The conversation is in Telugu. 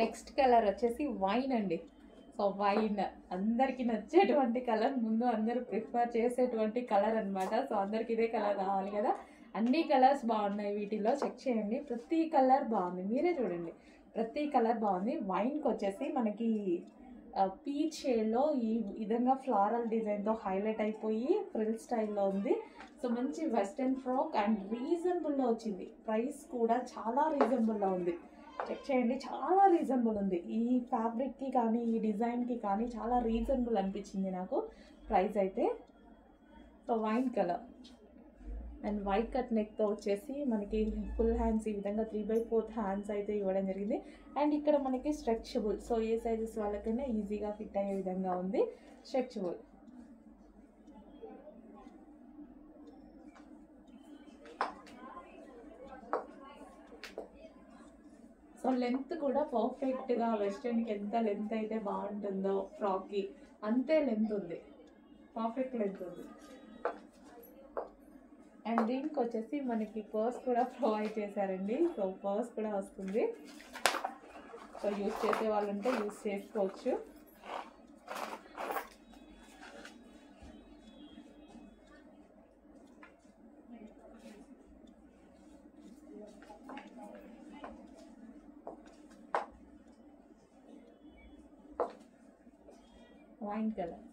నెక్స్ట్ కలర్ వచ్చేసి వైన్ అండి. సో వైన్ అందరికీ నచ్చేటువంటి కలర్, ముందు అందరూ ప్రిఫర్ చేసేటువంటి కలర్ అనమాట. సో అందరికి ఇదే కలర్ కావాలి కదా. అన్ని కలర్స్ బాగున్నాయి వీటిలో, చెక్ చేయండి. ప్రతి కలర్ బాగుంది, మీరే చూడండి. ప్రతి కలర్ బాగుంది. వైన్కి వచ్చేసి మనకి పీచ్ షేడ్లో ఈ విధంగా ఫ్లారల్ డిజైన్తో హైలైట్ అయిపోయి ఫ్రిల్ స్టైల్లో ఉంది. సో మంచి వెస్ట్రన్ ఫ్రాక్ అండ్ రీజనబుల్లో వచ్చింది. ప్రైస్ కూడా చాలా రీజనబుల్లో ఉంది. చెక్ చేయండి, చాలా రీజనబుల్ ఉంది. ఈ ఫ్యాబ్రిక్కి కానీ ఈ డిజైన్కి కానీ చాలా రీజనబుల్ అనిపించింది నాకు ప్రైస్ అయితే. So wine colour and white cut నెక్తో వచ్చేసి మనకి ఫుల్ హ్యాండ్స్ ఈ విధంగా 3/4 హ్యాండ్స్ అయితే ఇవ్వడం జరిగింది. అండ్ ఇక్కడ మనకి స్ట్రెచబుల్, సో ఏ సైజెస్ వాళ్ళకైనా ఈజీగా ఫిట్ అయ్యే విధంగా ఉంది. స్ట్రెచబుల్. సో లెంత్ కూడా పర్ఫెక్ట్గా వెస్ట్రన్కి ఎంత లెంత్ అయితే బాగుంటుందో ఫ్రాక్కి అంతే లెంత్ ఉంది, పర్ఫెక్ట్ లెంత్ ఉంది. అండ్ దీనికి వచ్చేసి మనకి పర్స్ కూడా ప్రొవైడ్ చేశారండి. సో పర్స్ కూడా వస్తుంది. సో యూజ్ చేసే వాళ్ళు ఉంటే యూజ్ చేసుకోవచ్చు. Wine colour.